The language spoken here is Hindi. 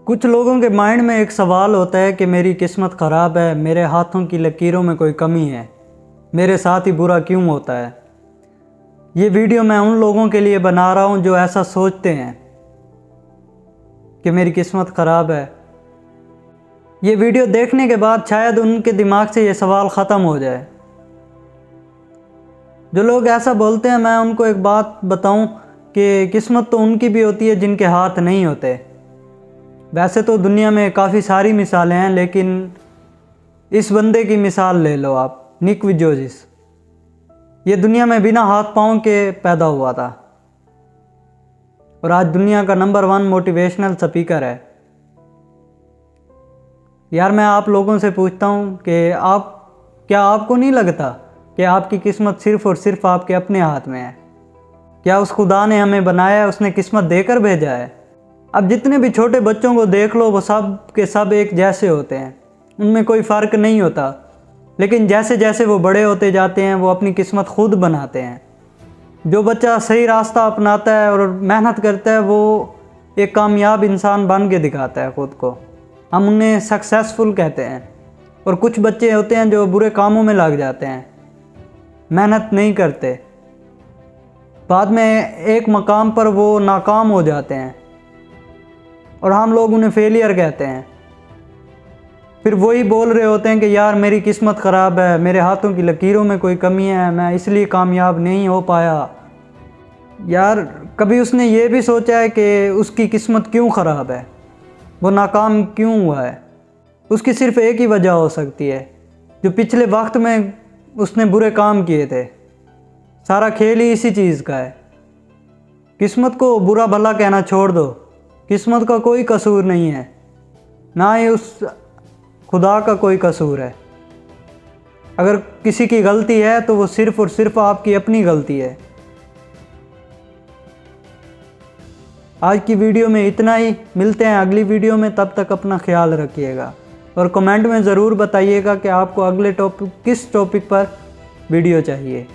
कुछ लोगों के माइंड में एक सवाल होता है कि मेरी किस्मत ख़राब है, मेरे हाथों की लकीरों में कोई कमी है, मेरे साथ ही बुरा क्यों होता है। ये वीडियो मैं उन लोगों के लिए बना रहा हूँ जो ऐसा सोचते हैं कि मेरी किस्मत ख़राब है। ये वीडियो देखने के बाद शायद उनके दिमाग से ये सवाल ख़त्म हो जाए। जो लोग ऐसा बोलते हैं, मैं उनको एक बात बताऊं कि किस्मत तो उनकी भी होती है जिनके हाथ नहीं होते। वैसे तो दुनिया में काफ़ी सारी मिसालें हैं, लेकिन इस बंदे की मिसाल ले लो आप, निक विजोजिस। ये दुनिया में बिना हाथ पाँव के पैदा हुआ था और आज दुनिया का नंबर 1 मोटिवेशनल स्पीकर है। यार, मैं आप लोगों से पूछता हूँ कि क्या आपको नहीं लगता कि आपकी किस्मत सिर्फ़ और सिर्फ आपके अपने हाथ में है? क्या उस खुदा ने हमें बनाया है, उसने किस्मत देकर भेजा है? अब जितने भी छोटे बच्चों को देख लो, वो सब के सब एक जैसे होते हैं, उनमें कोई फ़र्क नहीं होता। लेकिन जैसे जैसे वो बड़े होते जाते हैं, वो अपनी किस्मत खुद बनाते हैं। जो बच्चा सही रास्ता अपनाता है और मेहनत करता है, वो एक कामयाब इंसान बन के दिखाता है खुद को। हम उन्हें सक्सेसफुल कहते हैं। और कुछ बच्चे होते हैं जो बुरे कामों में लग जाते हैं, मेहनत नहीं करते, बाद में एक मकाम पर वो नाकाम हो जाते हैं और हम लोग उन्हें फेलियर कहते हैं। फिर वही बोल रहे होते हैं कि यार मेरी किस्मत ख़राब है, मेरे हाथों की लकीरों में कोई कमी है, मैं इसलिए कामयाब नहीं हो पाया। यार, कभी उसने ये भी सोचा है कि उसकी किस्मत क्यों ख़राब है, वो नाकाम क्यों हुआ है? उसकी सिर्फ़ एक ही वजह हो सकती है, जो पिछले वक्त में उसने बुरे काम किए थे। सारा खेल ही इसी चीज़ का है। किस्मत को बुरा भला कहना छोड़ दो। किस्मत का कोई कसूर नहीं है, ना ही उस खुदा का कोई कसूर है। अगर किसी की गलती है तो वो सिर्फ़ और सिर्फ आपकी अपनी गलती है। आज की वीडियो में इतना ही। मिलते हैं अगली वीडियो में, तब तक अपना ख्याल रखिएगा और कमेंट में ज़रूर बताइएगा कि आपको अगले किस टॉपिक पर वीडियो चाहिए।